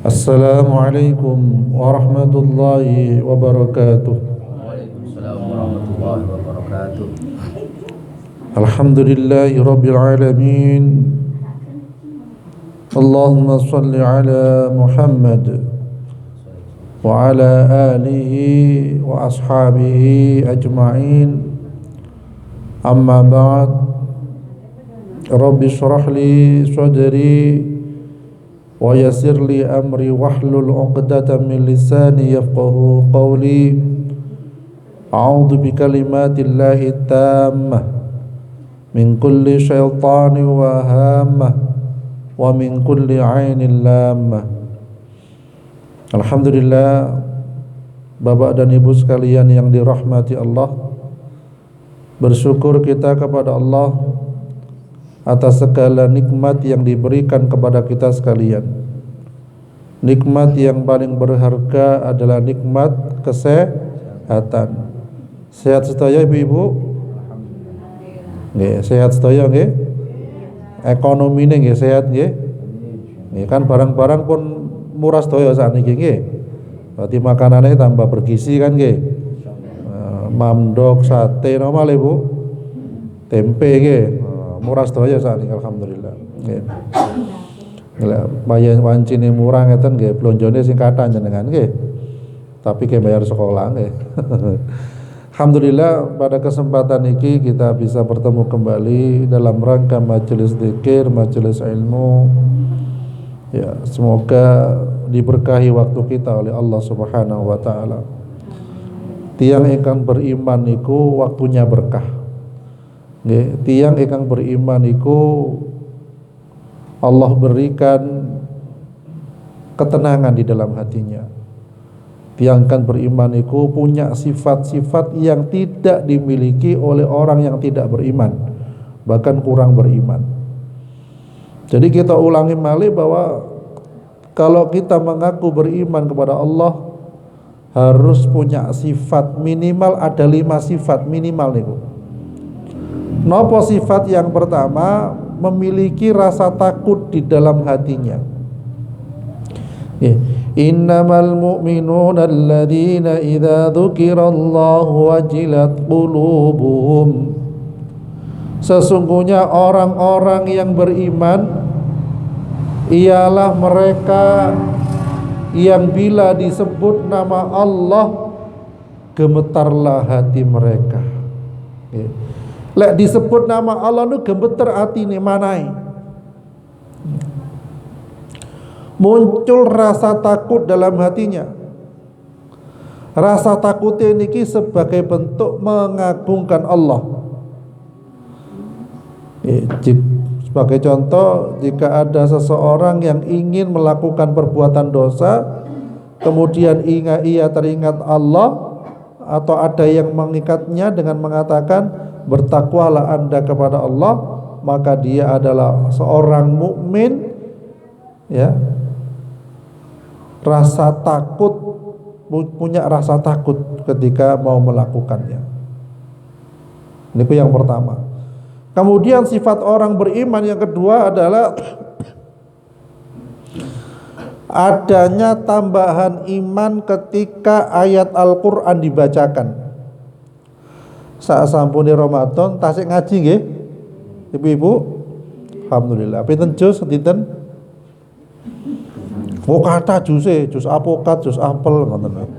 Assalamualaikum warahmatullahi wabarakatuh. Waalaikumsalam warahmatullahi wabarakatuh. Alhamdulillahi rabbil alamin. Allahumma salli ala Muhammad wa ala alihi wa ashabihi ajma'in. Amma ba'd. Rabbi shrah li sadri wa yassir li amri wahlul 'uqdatam min lisani yafqahu qawli. A'udzu bikalimatillahi tammah min kulli syaitani wa hammah wa min kulli 'ainin lammah. Alhamdulillah, Bapak dan Ibu sekalian yang dirahmati Allah, bersyukur kita kepada Allah atas segala nikmat yang diberikan kepada kita sekalian. Nikmat yang paling berharga adalah nikmat kesehatan. Sehat sedaya Ibu-ibu? Nggih, sehat sedaya nggih? Ekonomine nggih sehat nggih? Nggih, kan barang-barang pun murah sedaya sakniki nggih. Berarti makanannya tambah bergizi kan nggih? Mamdok, sate normal Ibu. Tempe nggih. Murah sedaya sakniki alhamdulillah. Nggih. Lah bayar wancine murah ngeten nggih, blonjone sing kathah jenengan nggih. Tapi ke bayar sekolah nggih. Alhamdulillah pada kesempatan ini kita bisa bertemu kembali dalam rangka majelis zikir, majelis ilmu. Ya, semoga diberkahi waktu kita oleh Allah Subhanahu wa taala. Tiang ingkang beriman niku waktunya berkah. Nggih, tiang ingkang beriman iku Allah berikan ketenangan di dalam hatinya. Tiang ingkang beriman iku punya sifat-sifat yang tidak dimiliki oleh orang yang tidak beriman, bahkan kurang beriman. Jadi kita ulangi malih bahwa kalau kita mengaku beriman kepada Allah harus punya sifat minimal, ada 5 sifat minimal niku. Nopo sifat yang pertama, memiliki rasa takut di dalam hatinya. Innamal mu'minuna alladzina idza dzukirallahu wajilat qulubuhum. Sesungguhnya orang-orang yang beriman ialah mereka yang bila disebut nama Allah gemetarlah hati mereka. Lek disebut nama Allah nu gemeter atine manai. Muncul rasa takut dalam hatinya. Rasa takutnya niki sebagai bentuk mengagungkan Allah. Sebagai contoh, jika ada seseorang yang ingin melakukan perbuatan dosa, kemudian ia teringat Allah, atau ada yang mengikatnya dengan mengatakan bertakwalah Anda kepada Allah, maka dia adalah seorang mukmin. Ya, rasa takut, punya rasa takut ketika mau melakukannya. Ini yang pertama. Kemudian sifat orang beriman yang kedua adalah adanya tambahan iman ketika ayat Al-Qur'an dibacakan. Saat sampune Ramadan tasik ngaji nggih. Ibu-ibu, alhamdulillah. Pinten juz dinten? Oh kata juse, juz apokat, juz apel ngoten.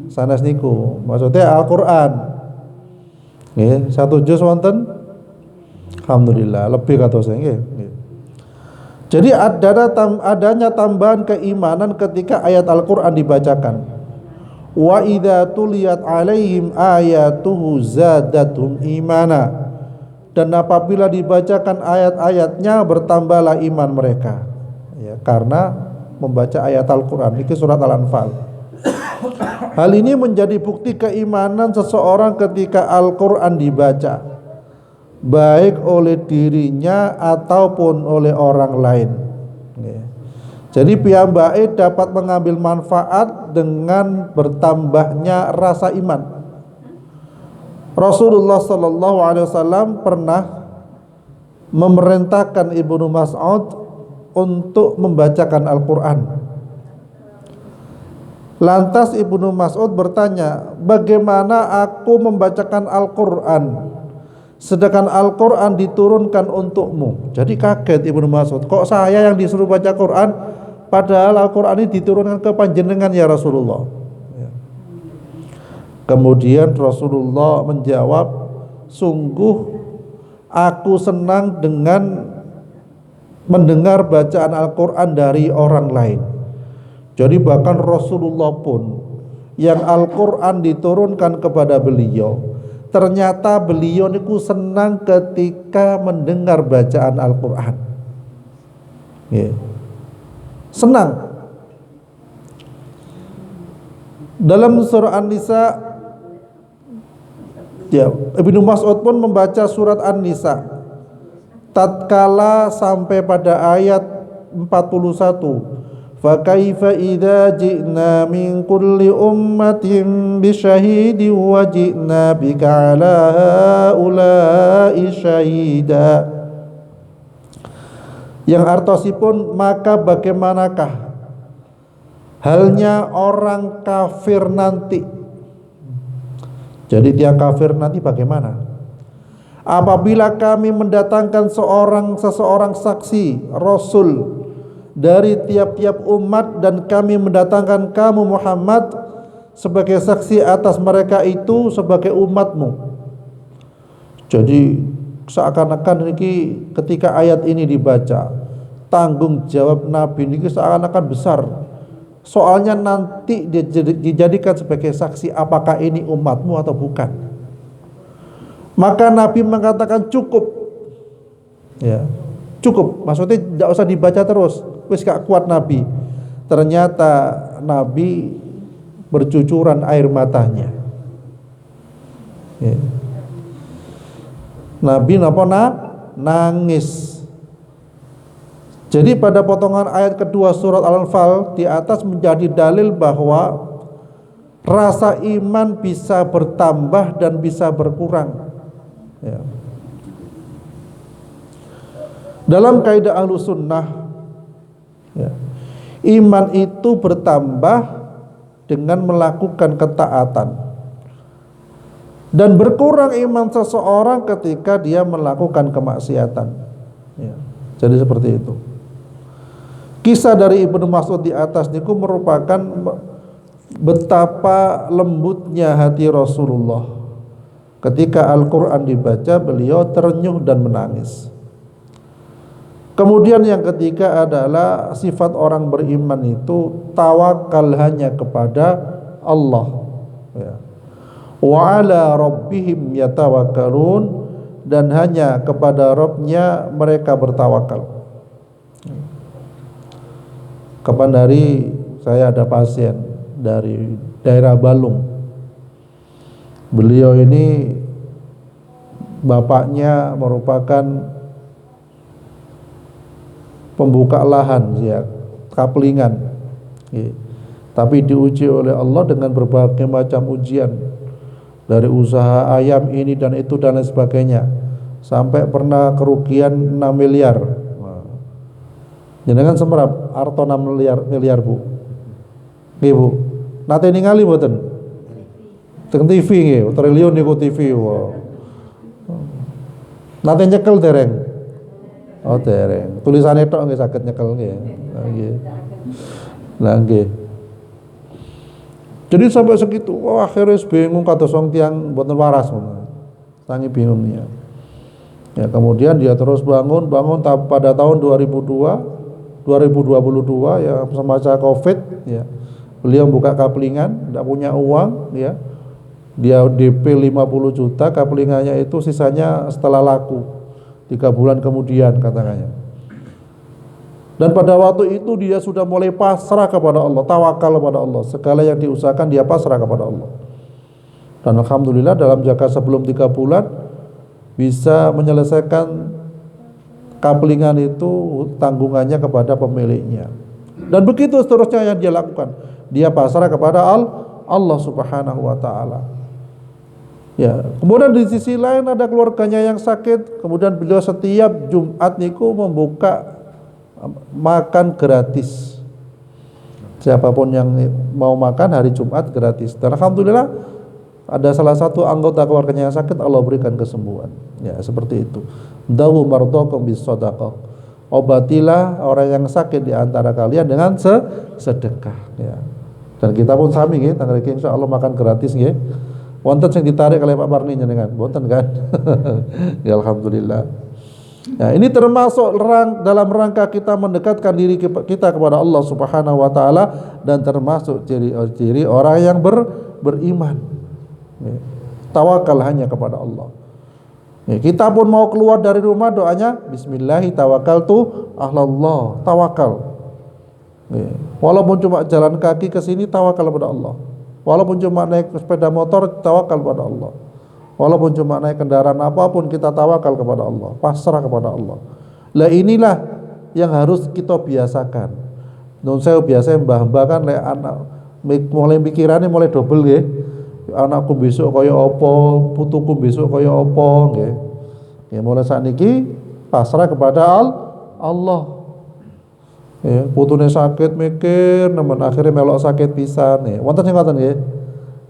Sanes niku. Maksudnya Al-Qur'an. Nggih, 1 juz wonten. Alhamdulillah, lebih kados nggih. Jadi adanya tambahan keimanan ketika ayat Al-Qur'an dibacakan. Wa idza tuliyat alaihim ayatuhu zadatuhum imana. Dan apabila dibacakan ayat-ayatnya bertambahlah iman mereka. Ya, karena membaca ayat Al-Qur'an. Ini surat Al-Anfal. Hal ini menjadi bukti keimanan seseorang ketika Al-Qur'an dibaca, baik oleh dirinya ataupun oleh orang lain. Jadi piyambake dapat mengambil manfaat dengan bertambahnya rasa iman. Rasulullah SAW pernah memerintahkan Ibnu Mas'ud untuk membacakan Al-Quran. Lantas Ibnu Mas'ud bertanya, bagaimana aku membacakan Al-Quran sedangkan Al-Quran diturunkan untukmu? Jadi kaget Ibnu Mas'ud, kok saya yang disuruh baca Quran padahal Al-Quran ini diturunkan ke panjenengan ya Rasulullah. Kemudian Rasulullah menjawab, sungguh aku senang dengan mendengar bacaan Al-Quran dari orang lain. Jadi bahkan Rasulullah pun yang Al-Quran diturunkan kepada beliau, ternyata beliau niku senang ketika mendengar bacaan Al-Quran. Senang. Dalam surah An-Nisa, Ibnu Mas'ud pun membaca surat An-Nisa tatkala sampai pada ayat 41. Fakaifa idza ji'na min kulli ummatin bisyahidin wa ji'na bika 'ala haula'i syahida. Yang artosipun, maka bagaimanakah halnya orang kafir nanti. Jadi dia kafir nanti bagaimana? Apabila kami mendatangkan seseorang saksi Rasul dari tiap-tiap umat dan kami mendatangkan kamu Muhammad sebagai saksi atas mereka itu sebagai umatmu. Jadi seakan-akan ini ketika ayat ini dibaca, tanggung jawab Nabi ini seakan-akan besar. Soalnya nanti dijadikan sebagai saksi apakah ini umatmu atau bukan. Maka Nabi mengatakan cukup. Ya, cukup. Maksudnya tidak usah dibaca terus. Wis gak kuat Nabi. Ternyata Nabi bercucuran air matanya. Ya. Nabi nangis. Jadi pada potongan ayat kedua surat Al-Anfal di atas menjadi dalil bahwa rasa iman bisa bertambah dan bisa berkurang. Ya. Dalam kaidah Ahlus Sunnah, ya, iman itu bertambah dengan melakukan ketaatan dan berkurang iman seseorang ketika dia melakukan kemaksiatan. Ya. Jadi seperti itu. Kisah dari Ibnu Mas'ud di atas niku merupakan betapa lembutnya hati Rasulullah. Ketika Al-Quran dibaca, beliau terenyuh dan menangis. Kemudian yang ketiga adalah sifat orang beriman itu tawakal hanya kepada Allah. Ya. Wa ala rabbihim yatawakkalun, dan hanya kepada Rabbnya mereka bertawakal. Kapan hari saya ada pasien dari daerah Balung. Beliau ini bapaknya merupakan pembuka lahan, ya, kaplingan. Tapi diuji oleh Allah dengan berbagai macam ujian, dari usaha ayam ini dan itu dan lain sebagainya, sampai pernah kerugian 6 miliar. Jenengan semerap arto 6 miliar Bu. Nggih Bu. Nate ningali mboten? Teng TV nggih, triliun niku TV. Wow. Nate nyekel dereng? Oh dereng. Tulisane tok nggih saged nyekel nggih. Nggih. Lah nggih. Jadi sampai segitu, wah akhirnya bingung kados wong tiyang mboten waras ngono. Tangi bingung ya. Ya kemudian dia terus bangun pada tahun 2022 ya semasa Covid ya. Beliau buka kaplingan, tidak punya uang ya. Dia DP 50 juta, kaplingannya itu sisanya setelah laku 3 bulan kemudian katanya. Dan pada waktu itu dia sudah mulai pasrah kepada Allah, tawakal kepada Allah. Segala yang diusahakan dia pasrah kepada Allah. Dan alhamdulillah dalam jangka sebelum 3 bulan bisa menyelesaikan kaplingan itu tanggungannya kepada pemiliknya. Dan begitu seterusnya yang dia lakukan. Dia pasrah kepada Allah Subhanahu wa taala. Ya, kemudian di sisi lain ada keluarganya yang sakit, kemudian beliau setiap Jumat niku membuka makan gratis. Siapapun yang mau makan hari Jumat gratis. Dan alhamdulillah ada salah satu anggota keluarganya yang sakit, Allah berikan kesembuhan. Ya, seperti itu. Dawu mardokum bis shadaqah. Obatilah orang yang sakit di antara kalian dengan sedekah. Ya. Dan kita pun sami nggih, tanggal iki insyaallah makan gratis nggih. Wonten sing ditarik oleh Pak Parni jenengan, wonten kan? Ya alhamdulillah. Nah, ini termasuk dalam rangka kita mendekatkan diri kita kepada Allah Subhanahu wa taala, dan termasuk ciri-ciri orang yang beriman. Ya. Tawakal hanya kepada Allah. Ya, kita pun mau keluar dari rumah doanya bismillahi tawakkaltu alallah, tawakal. Ya. Walaupun cuma jalan kaki ke sini tawakal kepada Allah. Walaupun cuma naik sepeda motor tawakal kepada Allah. Walaupun cuma naik kendaraan apapun kita tawakal kepada Allah, pasrah kepada Allah. Lah inilah yang harus kita biasakan. Nun saya biasa mbah-mbah kan lek anak mulai pikirannya mulai double nggih. Anakku besok kaya apa, putuku besok kaya apa nggih. Ya mulai sakniki pasrah kepada Allah. Ya, putune sakit mikir nemen akhirnya melok sakit pisan nih. Wonten sing ngoten nggih.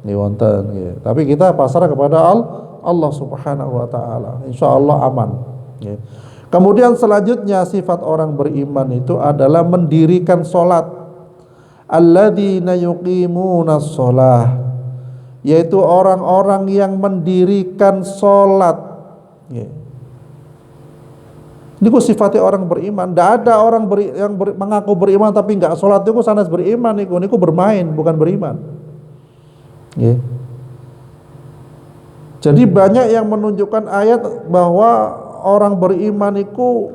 Nggih wonten nggih. Tapi kita pasrah kepada Allah Subhanahu wa taala. Insyaallah aman. Ya. Kemudian selanjutnya sifat orang beriman itu adalah mendirikan salat. Alladzina yuqimuna shalah, yaitu orang-orang yang mendirikan salat. Ya. Ini ku sifatnya orang beriman. Tidak ada orang mengaku beriman tapi enggak sholat itu sanes beriman. Ini ku bermain bukan beriman. Yeah. Jadi banyak yang menunjukkan ayat bahwa orang beriman itu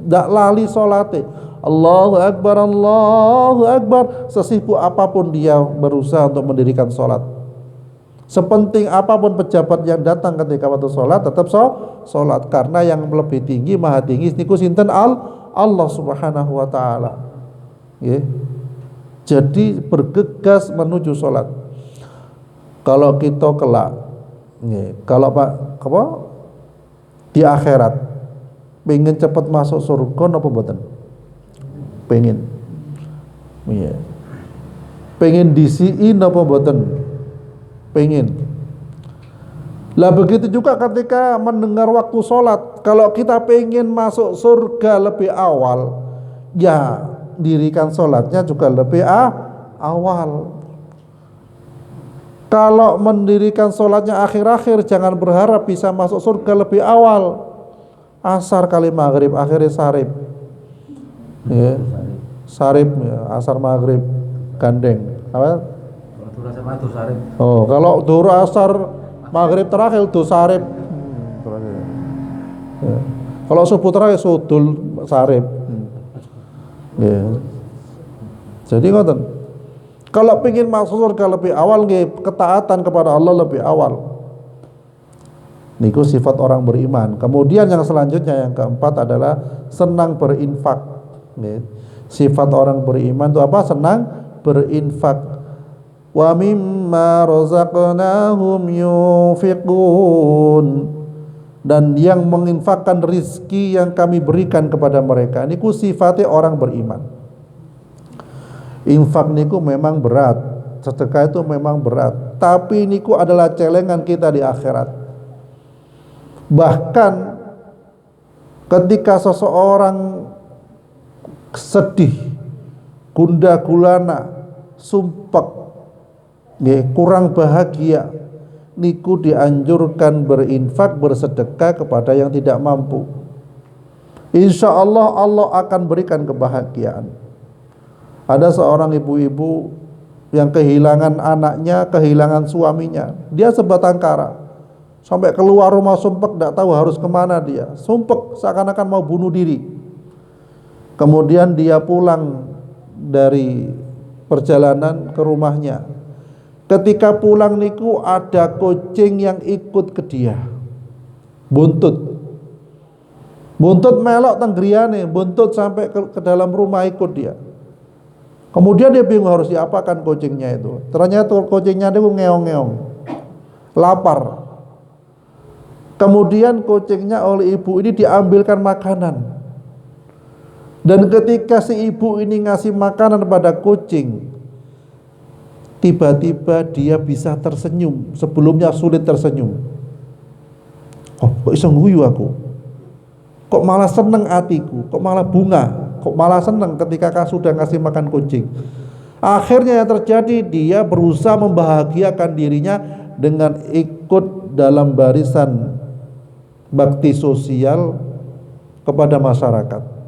tidak lali sholatnya. Allahu Akbar. Sesibuk apapun dia berusaha untuk mendirikan sholat. Sepenting apapun pejabat yang datang ketika waktu sholat tetap sholat, karena yang lebih tinggi maha tinggi niku sinten Allah Subhanahu wa taala. Yeah. Jadi bergegas menuju sholat. Kalau kita kelak, yeah, kalau Pak di akhirat pengen cepat masuk surga napa mboten? Pengen. Yeah. Pengen disi'i napa mboten? Pengen. Lah begitu juga ketika mendengar waktu sholat. Kalau kita pengen masuk surga lebih awal, ya dirikan sholatnya juga lebih awal. Kalau mendirikan sholatnya akhir-akhir, jangan berharap bisa masuk surga lebih awal. Asar kali maghrib, akhirnya sarib. Ya. Sarib, ya. Asar maghrib gandeng. Apa? Oh, kalau dhuhur asar maghrib terakhir tuh sarib. Ya. Kalau subuh terakhir sudul sarib. Ya. Jadi ngoten. Kalau pengin masuk surga lebih awal nggih, ketaatan kepada Allah lebih awal. Niku sifat orang beriman. Kemudian yang selanjutnya yang keempat adalah senang berinfak. Nggih. Sifat orang beriman itu apa? Senang berinfak. Wa mimma razaqnahum yunfiqun, dan yang menginfakkan rizki yang kami berikan kepada mereka. Niku sifatnya orang beriman. Infak niku memang berat, sedekah itu memang berat, tapi niku adalah celengan kita di akhirat. Bahkan ketika seseorang sedih, gundah gulana, sumpek, kurang bahagia, niku dianjurkan berinfak, bersedekah kepada yang tidak mampu. Insya Allah Allah akan berikan kebahagiaan. Ada seorang ibu-ibu yang kehilangan anaknya, kehilangan suaminya. Dia sebatang kara, sampai keluar rumah sumpek, tidak tahu harus kemana dia. Sumpek seakan-akan mau bunuh diri. Kemudian dia pulang dari perjalanan ke rumahnya. Ketika pulang niku ada kucing yang ikut ke dia. Buntut melok teng griyane, buntut sampai ke dalam rumah ikut dia. Kemudian dia bingung harus diapakan kucingnya itu. Ternyata kucingnya itu ngeong-ngeong, lapar. Kemudian kucingnya oleh ibu ini diambilkan makanan, Dan ketika si ibu ini ngasih makanan pada kucing, tiba-tiba dia bisa tersenyum. Sebelumnya sulit tersenyum. Oh, kok iso nguyu aku? Kok malah seneng hatiku? Kok malah bunga? Kok malah seneng ketika sudah ngasih makan kucing? Akhirnya yang terjadi, dia berusaha membahagiakan dirinya dengan ikut dalam barisan bakti sosial kepada masyarakat.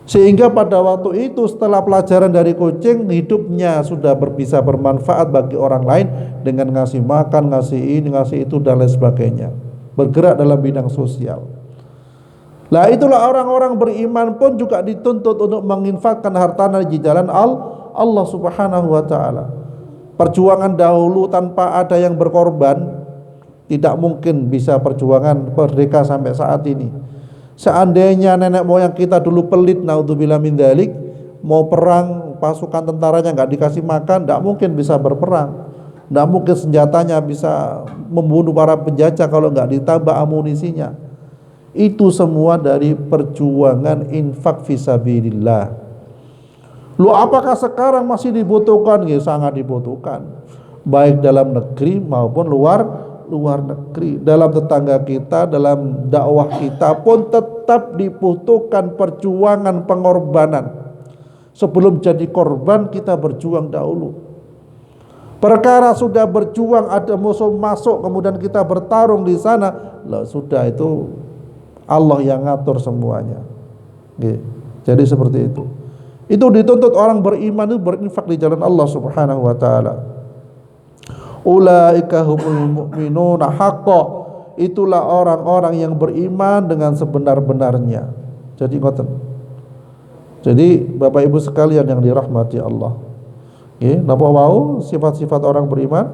Sehingga pada waktu itu setelah pelajaran dari kucing, hidupnya sudah bisa bermanfaat bagi orang lain dengan ngasih makan, ngasih ini, ngasih itu dan lain sebagainya. Bergerak dalam bidang sosial. Lah itulah orang-orang beriman pun juga dituntut untuk menginfakkan hartanya di jalan Allah Subhanahu wa taala. Perjuangan dahulu tanpa ada yang berkorban tidak mungkin bisa perjuangan merdeka sampai saat ini. Seandainya nenek moyang kita dulu pelit, naudzubillah min dzalik, mau perang pasukan tentaranya nggak dikasih makan, nggak mungkin bisa berperang, nggak mungkin senjatanya bisa membunuh para penjajah kalau nggak ditambah amunisinya. Itu semua dari perjuangan infak fisabilillah. Lu apakah sekarang masih dibutuhkan? Ya, sangat dibutuhkan, baik dalam negeri maupun luar negeri. Dalam tetangga kita, dalam dakwah kita pun tetap dibutuhkan perjuangan pengorbanan. Sebelum jadi korban kita berjuang dahulu. Perkara sudah berjuang, ada musuh masuk, kemudian kita bertarung di sana, lah sudah itu Allah yang ngatur semuanya. Jadi seperti itu. Itu dituntut orang beriman itu berinfak di jalan Allah Subhanahu wa taala. Ulaika humul mu'minuna haqqan. Itulah orang-orang yang beriman dengan sebenar-benarnya. Jadi ngoten. Jadi Bapak Ibu sekalian yang dirahmati Allah. Nggih, napa wau sifat-sifat orang beriman?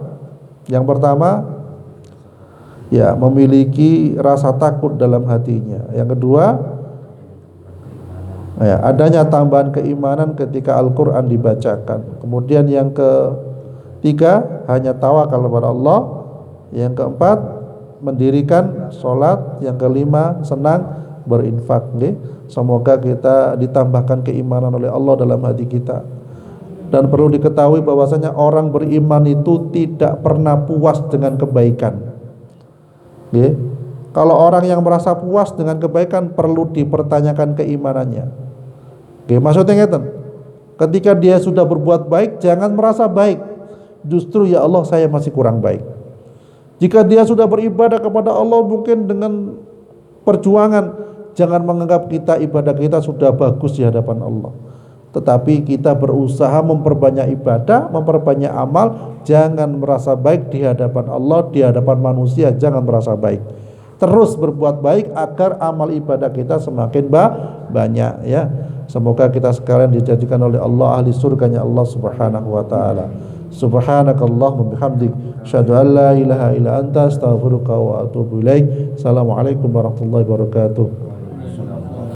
Yang pertama, ya memiliki rasa takut dalam hatinya. Yang kedua, ya adanya tambahan keimanan ketika Al-Qur'an dibacakan. Kemudian yang ketiga, hanya tawakal kepada Allah. Yang keempat, mendirikan sholat. Yang kelima, senang berinfak. Semoga kita ditambahkan keimanan oleh Allah dalam hati kita. Dan perlu diketahui bahwasanya orang beriman itu tidak pernah puas dengan kebaikan. Kalau orang yang merasa puas dengan kebaikan, perlu dipertanyakan keimanannya. Maksudnya ngeten, ketika dia sudah berbuat baik, jangan merasa baik. Justru ya Allah, saya masih kurang baik. Jika dia sudah beribadah kepada Allah mungkin dengan perjuangan, jangan menganggap ibadah kita sudah bagus di hadapan Allah. Tetapi kita berusaha memperbanyak ibadah, memperbanyak amal. Jangan merasa baik di hadapan Allah, di hadapan manusia, jangan merasa baik. Terus berbuat baik agar amal ibadah kita semakin banyak, ya. Semoga kita sekalian dijadikan oleh Allah ahli surganya Allah Subhanahu wa taala. Subhanakallahumma bihamdik, asyhadu an la ilaha illa anta, astaghfiruka wa atubu ilaik. Assalamualaikum warahmatullahi wabarakatuh.